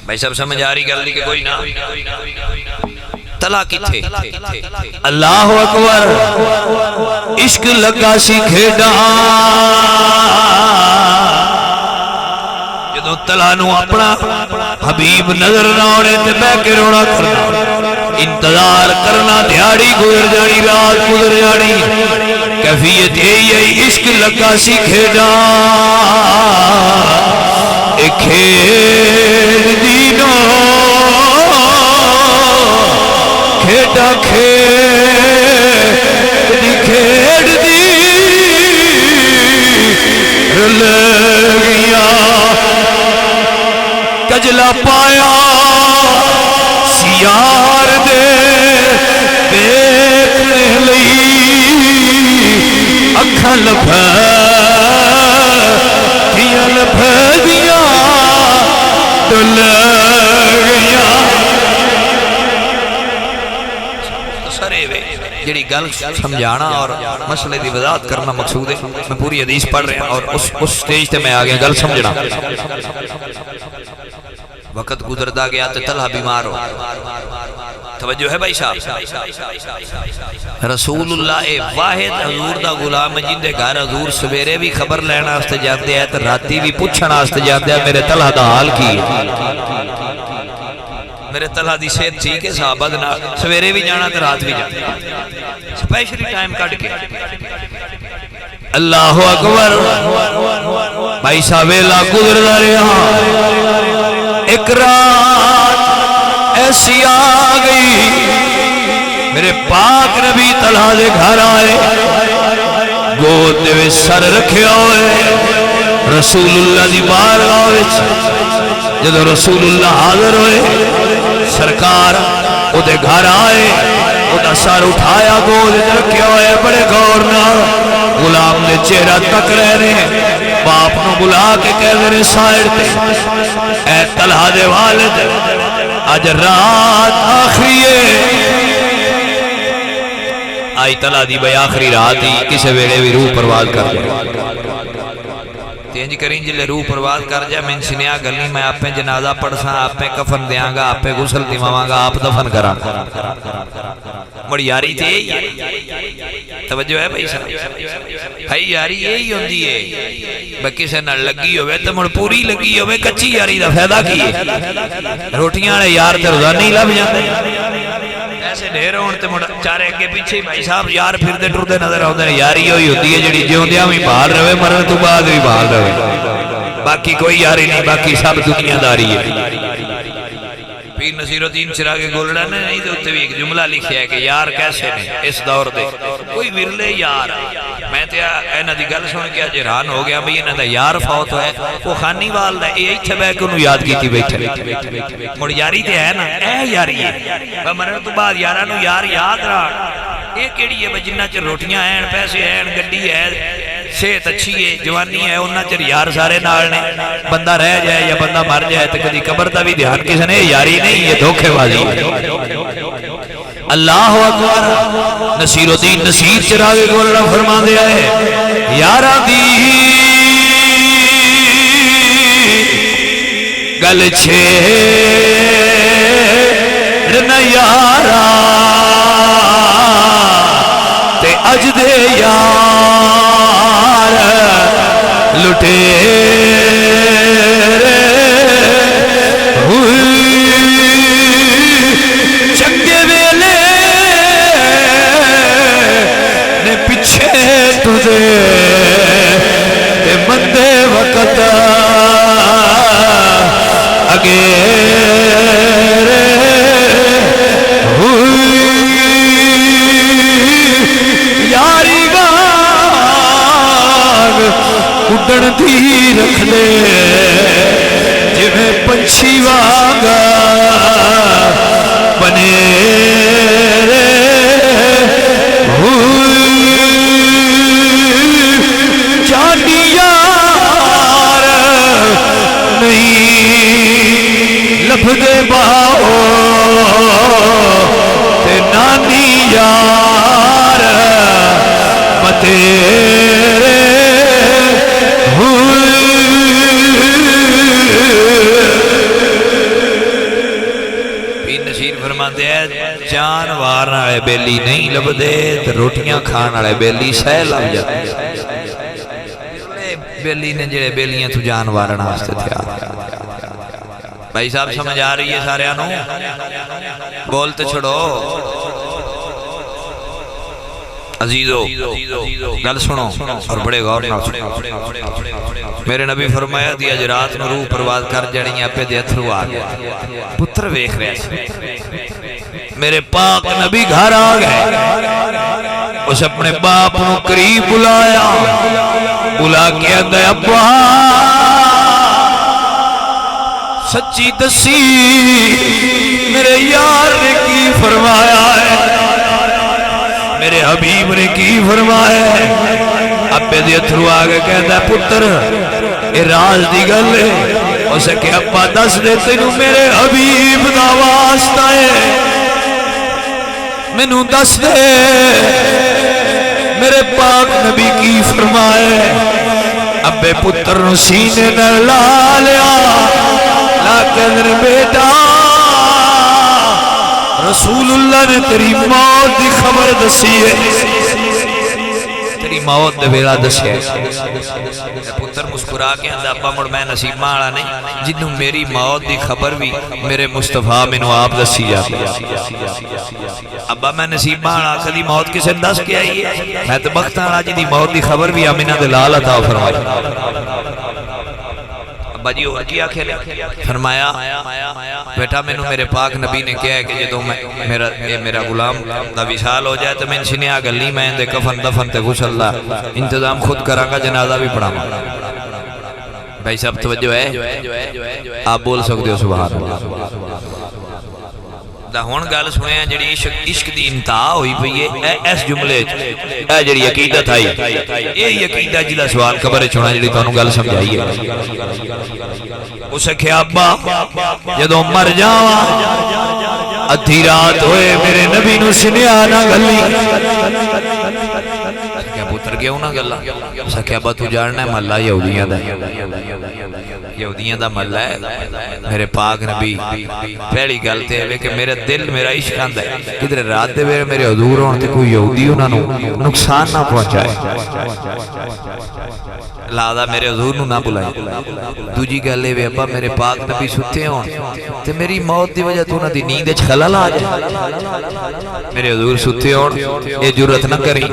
بھائی سب سمجھ آ رہی گل نہیں کہ کوئی نہ طلحہ کی تھے اللہ اکبر عشق لگا سی کھیڑا جدو طلحہ نو اپنا حبیب نظر نہ آنے تے بے کے رونا کرنا انتظار کرنا دیاڑی گزر جانی رات گزر جانی کیفیت یہی عشق لگا سی کھیڑا اے کھیڑ دینو کھیڑا کھیڑ دی لگیا کجلا پایا سیار دے دیکھنے لئی اکھاں لبھیاں ڈل گیا جڑی گل سمجھانا اور مسئلے دی وضاحت کرنا مقصود ہے. میں پوری حدیث پڑھ رہا اور اس سٹیج تے میں آ گیا گل سمجھنا. وقت گزرتا گیا تو طلحہ بیمار ہو. توجہ ہے بھائی صاحب. رسول اللہ واحد حضور دا غلام جن دے گھر حضور سویرے بھی خبر لینا واسطے جاندے ہیں تے راتی بھی پوچھنا واسطے جاندے ہیں میرے طلحہ دا حال کی ہے. میرے طلحہ دی صحت ٹھیک ہے صحابہ دے نال سویرے بھی جانا تے رات بھی جانا سپیشلی ٹائم کٹ کے. اللہ اکبر. بھائی صاحب ویلا گزردا رہا. ایک رات ایسی آ گئی میرے پاک نبی طلحہ دے گھر آئے گود دے سر رکھے ہوئے رسول اللہ دی بارگاہ وچ. جدو رسول اللہ حاضر ہوئے سرکار او دے گھر آئے او دا سر اٹھایا گود رکھے ہوئے بڑے غور نال غلام نے چہرہ تک رہے باپ نو بلا کے کہہ دے سائر تے اے طلحہ دے والد آج رات آخری ہے. آئی طلحہ دی بھائی آخری رات ہی کسے ویلے بھی روح پرواز کر جائے. تینج کریں جلے روح پرواز کر جائے میں انسانیا گلنی میں آپ پہ جنازہ پڑھساں آپ پہ کفن دیاں گا آپ پہ غسل دیواں گا آپ دفن کراں بڑی یاری تھی. توجہ ہے بھائی صاحب. بھائی یاری یہی ہوندی ہے بکی سے نہ لگی ہوئے تو مڑ پوری لگی ہوئے کچی یاری دا فائدہ کی ہے. روٹیاں والے یار تے روزانہ ہی لب جاندے ایسے ڈھیر ہون تے مڑ چارے اگے پیچھے بھائی صاحب یار پھردے ٹردے نظر آندے نے. یاری ہوئی ہوندی ہے جڑی جیوندیاں بھی بھال رہے مرن تو بعد بھی بھال رہے باقی کوئی یاری نہیں باقی سب دنیا داری ہے. پیر نصیر الدین چراغ گولڑا نے نہیں تو اتنے بھی ایک جملہ لکھیا ہے کہ یار کیسے نے اس دور دے کوئی ورلے یار. میں تے انہاں دی گل سن کے اج حیران ہو گیا بھئی انہاں دا یار فوت ہوئے وہ خانی وال دا اے ایتھے بیٹھ کے انہوں یاد کیتی بیٹھے. مڑ یاری تے ہے نا اے یاری ہے مرن تو بعد یاراں نوں یار یاد رکھ. اے کیڑی ہے جنہ چ روٹیاں ہیں پیسے ہیں گڈی ہے صحت اچھی ہے جوانی ہے انہاں چر یار سارے نال نے. بندہ رہ جائے یا بندہ مر جائے تو کدی قبر دا بھی دھیان کسی نے یاری نہیں یہ دھوکے بازی ہے. اللہ اکبر. نصیر الدین نصیر چراغ گولڑا فرما دیا ہے یاراں دی گل چھیڑ نہ یارا تے اج دے یار لٹے چنگے ویلے نے پچھے تجھے تے مندے وقت اگے اڈن دی رکھ دے جویں پنچھی واگا بنے جانی یار نہیں لب دے باؤ تے نانی یار بتیرے جان وار والے بیلی نہیں لبدے تے روٹیاں کھان والے بیلی سہ لب جاتے. بیلی نے جڑے بیلیاں تو جان وارن واسطے تھیا. بھائی صاحب سمجھ آ رہی ہے سارے انو بولتے چھڑو. عزیزو گل سنو اور بڑے غور نہ سنو. میرے نبی فرمایا دی اج رات نو روح پرواز کر جانی اپے دے اتھرو آ گیا. پتر ویکھ رہے سی میرے پاک نبی گھر آ گئے. اس اپنے باپ نو قریب بلایا بلا کے اندے ابا سچی دسی میرے یار نے کی فرمایا ہے میرے حبیب نے کی فرمایا ہے. ابے دے اتھرو آگے کہتا ہے پتر اے راز دی گل ہے. اسے کہ ابا دس دے تینوں میرے حبیب دا واسطہ ہے مینوں دس دے میرے پاک نبی کی فرمائے ابے پتر نو سینے نہ لا لیا لا کر بیٹا رسول اللہ نے تیری موت دی خبر دسی ہے تیری موت دے ویلا دسیا پتر مسکرا کے آندا ابا مڑ میں نصیباں والا نہیں جنوں میری موت دی خبر بھی میرے مصطفیٰ مینوں آپ دسی جاتی ابا میں نصیباں والا کدی موت کسے دس کے آئی ہے میں تے بختاں والا جی دی موت دی خبر بھی آمینہ دے لال عطا فرمائی ابا جی اور کیا کھیلے فرمایا بیٹا مینوں میرے پاک نبی نے کہا ہے کہ جدوں میرا غلام دا وصال ہو جائے تو میں انشنیا گلی میں دے کفن دفن تے غسل دا انتظام خود کراں گا جنازہ بھی پڑھاواں بھائی صاحب توجہ ہے آپ بول سکتے ہو سبحان اللہ دا ہون گل سنیا جڑی عشق دی انتہا ہوئی پئی ہے اس جملے اے جڑی عقیدت آئی اے عقیدہ جدا سوال قبر چھوڑا جڑی تانوں گل سمجھائی ہے اسے کہ ابا جدوں مر جاواں ادھی رات ہوئے میرے نبی نو سنیا نہ گلی کیا پتر کیوں نہ گلا سکیا ابا تو جاننا ہے محلہ یہودیاں دا محلہ ہے میرے پاک نبی پہلی گل تے ہے کہ میرا دل میرا عشق آندا ہے کدھر رات دے ویلے میرے حضور ہون تے کوئی یہودی انہاں نو نقصان نہ پہنچائے لہذا میرے حضور نو نہ بلائے دوجی گل اے ابا میرے پاک نبی ستے ہون تے میری موت دی وجہ تو انہاں دی نیند وچ خلل آ جائے میرے حضور ستے ہون اے جرأت نہ کری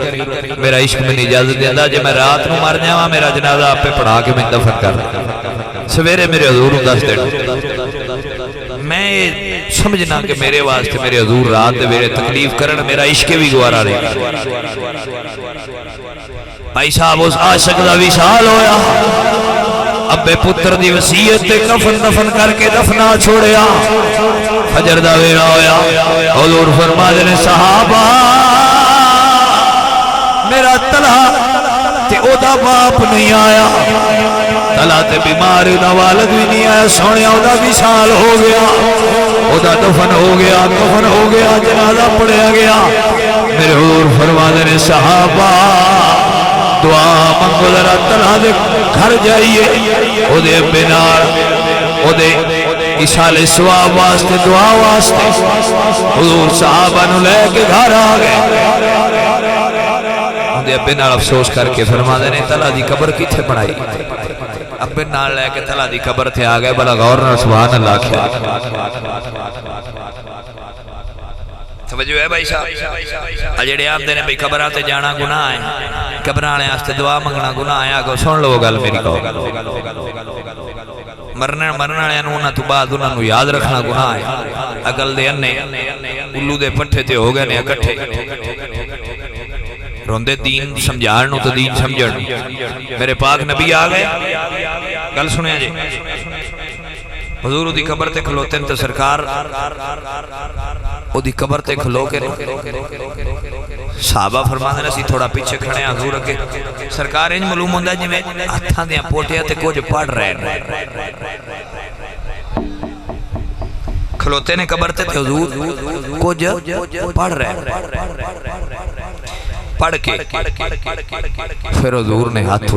میرا عشق میں اجازت دیندا جے میں رات نو مر جاواں میرا جنازہ آپ پہ پڑھا کے میں دفن کر سویرے میرے حضور نو دس دینا میں سمجھنا کہ میرے واسطے میرے حضور رات دے ویلے تکلیف کرن میرا عشق بھی گوارا رہے بھائی صاحب اس عاشق دا وصال ہویا ابے پتر دی وصیت تے کفن دفن کر کے دفنا چھوڑیا فجر دا ویلا ہویا حضور فرماتے نے صحابہ میرا طلحہ تے او دا باپ نہیں آیا طلحہ تے بیمار دا والد بھی نہیں آیا سونے او دا وصال ہو گیا او دا دفن ہو گیا کفن ہو گیا جنازہ پڑھیا گیا میرے حضور فرماتے نے صحابہ دعا منگو ذرا طلحہ دے گھر جائیے او دے ابے نال او دے ایصال ثواب واسطے دعا واسطے حضور صحابہ نو لے کے گھر آ گئے دے ابے نال افسوس کر کے فرماتے نے طلحہ دی قبر کتھے بنائی ابے نال لے کے طلحہ دی قبر تے آ گئے بلا غور نال سبحان اللہ کیا توجہ ہے بھائی صاحب جڑے آندے نے بھئی قبراں تے جانا گناہ ہے قبراں والے واسطے دعا منگنا گناہ ہے آگو سن لو گل میری کہو مرنے والے نوں انہاں تو بعد انہاں نوں یاد رکھنا گناہ ہے عقل دے انے الو دے پٹھے تے ہو گئے نے اکٹھے روندے دین سمجھان نو تو دین سمجھن میرے پاک نبی آ گئے گل سنیا جی حضور دی قبر تے کھلوتے تے سرکار او دی قبر تے کھلو کے صحابہ فرماتے ہیں اسی تھوڑا پیچھے کھڑے ہیں حضور اگے سرکار انج معلوم ہوندا جویں ہتھاں دیاں پوٹیاں تے کچھ پڑھ رہے ہیں کھلوتے نے قبر تے حضور کچھ پڑھ رہے ہیں پڑھ کے پھر حضور نے ہاتھ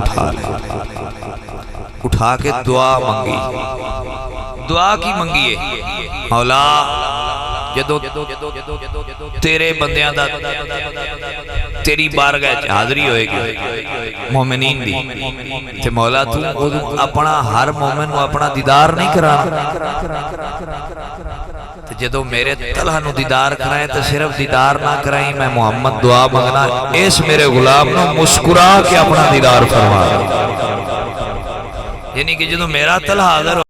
اٹھا کے دعا منگی دعا کی منگی ہے مولا جدو تیرے بندیاں دا تیری بارگاہ حاضری ہوئے گی مومنین دی تے مولا تو اپنا ہر مومن کو اپنا دیدار نہیں کرانا جدو میرے طلحہ نو دیدار کرائیں تو صرف دیدار نہ کرائیں میں محمد دعا مانگنا اس میرے غلام نو مسکرا کے اپنا دیدار فرما یعنی کہ جدو میرا طلحہ حاضر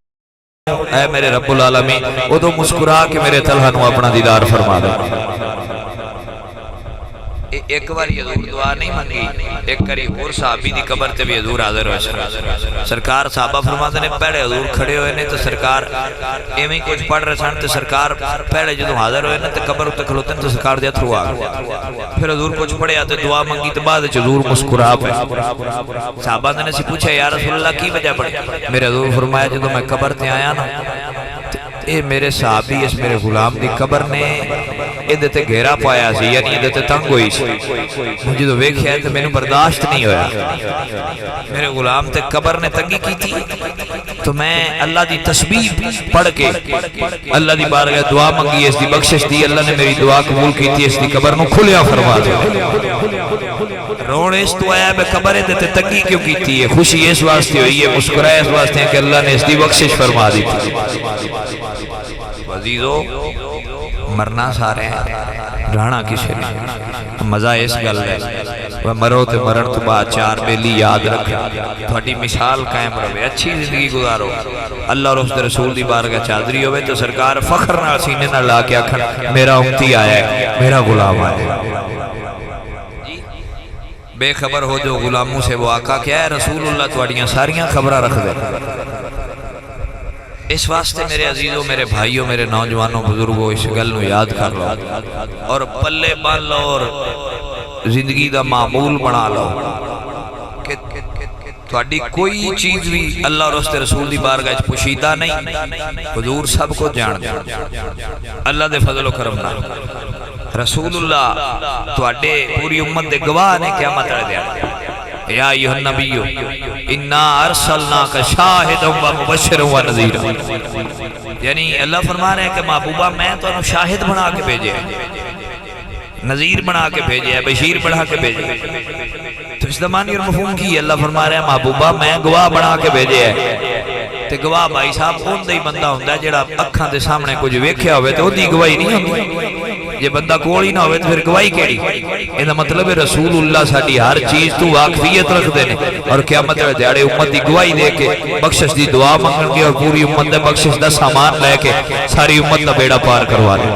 اے میرے رب العالمین وہ تو مسکرا کے میرے طلحہ نو اپنا دیدار فرما دے ایک بار حضور دعا نہیں منگی ایک کری اور صحابی دی قبر تے بھی حضور حاضر ہوئے سرکار صحابہ فرماتے نے پہلے حضور کھڑے ہوئے نے تو سرکار ایویں کچھ پڑھ رہے سن تو سرکار پہلے جدو حاضر ہوئے نے تو قبر تے کھلوتے نے تو سرکار دیا تھرو آ پھر حضور کچھ پڑھیا تو دعا منگی تو بعد حضور مسکرا پہ صحابہ نے سے پوچھا یا رسول اللہ کی وجہ پڑھی میرے حضور فرمایا جدو میں قبر تے آیا نا اے میرے صحابی اس میرے غلام دی قبر نے ادھے تے گھیرا پایا سی یعنی ادھے تے تنگ ہوئی سی مجھے تو ویکھیا ہے تو میں نے برداشت نہیں ہویا میرے غلام تے قبر نے تنگی کی تھی تو میں اللہ دی تسبیح پڑھ کے اللہ دی بارگاہ دعا منگی اس دی بخشش دی اللہ نے میری دعا قبول کی تھی اس دی قبر نو کھلیا فرما دیا رونے اس تو آیا میں قبر تے تنگی کیوں کی تھی خوشی اس واسطے ہوئی ہے مسکرائے اس واسطے کہ اللہ نے اس دی بخشش فرما دی تھی عزیزو مرنا سارے ہیں رہنا کسے نہیں مزہ اس گل ہے مرو تے مرن تو بعد چار بیلی یاد رکھ تھوڑی مثال قائم رہے اچھی زندگی گزارو اللہ اور اس دے رسول دی بارگاہ چادری ہوئے تو سرکار فخر نہ سینے نہ لا کے آکھن میرا امتی آیا ہے میرا غلام آیا ہے بے خبر ہو جو غلاموں سے وہ آقا کیا ہے رسول اللہ تواڑیاں ساریاں خبرہ رکھ دے اس واسطے میرے عزیزوں میرے بھائیوں میرے نوجوانوں بزرگوں اس گل نو یاد کر لو اور پلے بان لو اور زندگی دا معمول بنا لو کہ تھوڑی کوئی چیز بھی اللہ اور اس رسول دی بارگاہ پوشیدہ نہیں حضور سب کو جان دے اللہ دے فضل و کرم نال رسول اللہ تھوڑے پوری امت دے گواہ نے قیامت والے دن یا ایھا النبی انا ارسلناک شاہدا و مبشرا و نذیرا یعنی اللہ فرما رہے ہیں کہ محبوبہ میں تو شاہد بنا کے بھیجے نذیر بنا کے بھیجے ہے بشیر بنا کے بھیجے تو اس زمانی اور مفہوم کی اللہ فرما رہے ہیں محبوبہ میں گواہ بنا کے بھیجے ہے تے گواہ بھائی صاحب کون دے بندہ ہوندہ ہے جڑا اکھاں دے سامنے کچھ ویکھیا ہوئے تو دی گواہی نہیں ہوندی یہ بندہ کوئی نہ ہوئے تو پھر گواہی کیڑی یہ مطلب ہے رسول اللہ ساڈی ہر چیز تو واقفیت رکھ دینے اور قیامت والے دیہاڑے امت دی گواہی دے کے بخشش دی دعا مانگن گے اور پوری امت دے بخشش دا سامان لے کے ساری امت دا بیڑا پار کروا دے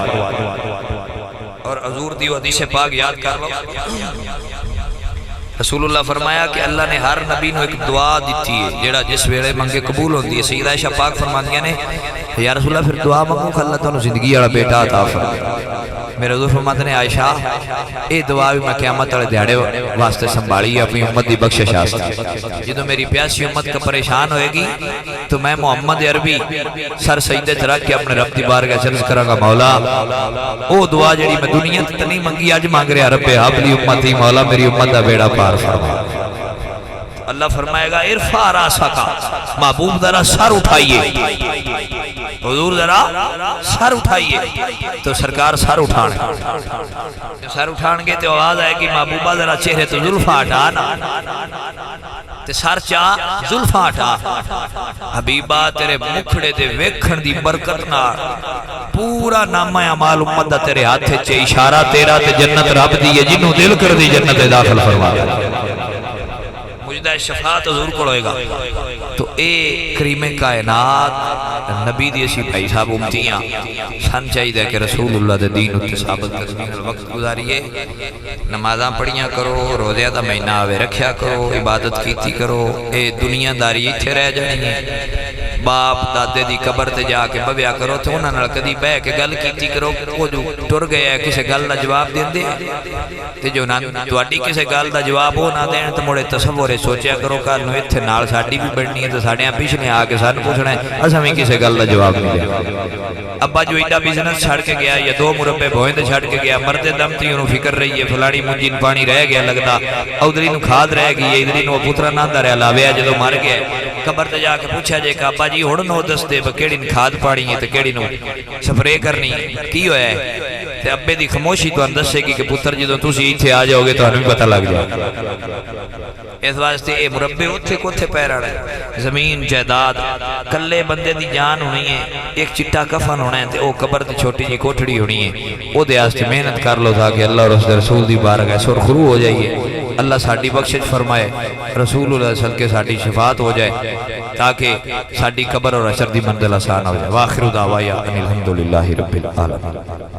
اور حضور دی حدیث پاک یاد کر لو رسول اللہ فرمایا کہ اللہ نے ہر نبی نو ایک دعا دیتی ہے جیڑا جس ویلے منگے قبول ہوندی ہے سیدہ عائشہ پاک فرماندیاں نے یا رسول اللہ پھر دعا مانگو کہ اللہ تعالیٰ زندگی والا بیٹا عطا فرمائے میرے حضور فرماتے نے عائشہ اے دعا بھی میں قیامت والے دیہاڑے واسطے سنبھالی ہے اپنی امت دی بخشش واسطے جدوں میری پیاسی امت کا پریشان ہوئے گی تو میں محمد عربی سر سجدے تے رکھ کے اپنے رب دی بارگاہ عرض کراں گا مولا او دعا جڑی میں دنیا تے نہیں منگی اج مانگ رہا رب ہب لی امتی مولا میری امت دا بیڑا پار فرما اللہ فرمائے گا ارفع راسک محبوب ذرا سر اٹھائیے حضور ذرا سر اٹھائیے تو سرکار سر اٹھان سر اٹھان گے تو آواز آئے گی محبوبہ ذرا چہرے تو زلفہ ہٹانا تے سر چاہ زلفہ ہٹا حبیبہ تیرے مکھڑے دے ویکھن دی برکت نال پورا نامہ اعمال امت دا تیرے ہاتھے چے اشارہ تیرا تے جنت رب دی ہے جنوں دل کر دی جنت داخل فرما دے مجدہ شفاعت حضور کو ہوئے گا تو اے کریم کائنات نبی دی اسی بھائی صاحب امتیاں سن چاہیے کہ رسول اللہ دے دین اتے ثابت کرنے وقت گزاریے نمازاں پڑھیاں کرو روزیہ دا مہینہ آوے رکھیا کرو عبادت کیتی کرو اے دنیا داری اتھے رہ جانی ہے باپ دادے دی قبر تے جا کے بویا کرو تو انہاں نال کدی بہ کے گل کیتی کرو وہ جو ٹر گیا ہے کسے گل دا جواب دیندے تے جو تواڈی کسے گل دا جواب ہو نہ دین تے مڑے تصور سوچیا کرو کل نو ایتھے نال ساڈی بھی بڑنی ہے تے ساڈیاں پچھنے آ کے سانوں پوچھنا ہے اساں وی کسے گل دا جواب نہیں دیا ابا جو ایڈا بزنس چھڑ کے گیا یا 2 مربے بھوئیں تے چھڑ کے گیا مردے دم تی انہوں فکر رہی ہے فلانی منجین پانی رہ گیا لگدا ادھری نو کھاد رہ گئی ہے ادھری نو پترا نہ دا رہا لاویا جدوں مر گیا قبر تے جا کے پوچھا جے کہ ابا جی ہن نو دس دے کیڑی کھاد پانی ہے تے کیڑی نو سپرے کرنی کی ہویا ہے تے ابے دی خاموشی تو دسے گی کہ پتر جدوں تسی ایتھے آ جاؤ گے تانوں بھی پتہ لگ جائے اس واسطے اے مربے اتھے کوتھے پیرا ہے زمین جائیداد کلے بندے دی جان ہونی ہے ایک چٹا کفن ہونا ہے تے او قبر تے چھوٹی جی کوٹھڑی ہونی ہے او دے واسطے محنت کر لو تاکہ اللہ اور اس رسول دی بارگاہ سرخرو ہو جائیے اللہ ساڈی بخشش فرمائے رسول اللہ صلی اللہ علیہ وسلم کے ساڈی شفاعت ہو جائے تاکہ ساڈی قبر اور حشر دی منزل آسان ہو جائے واخر دعوانا ان الحمدللہ رب العالمین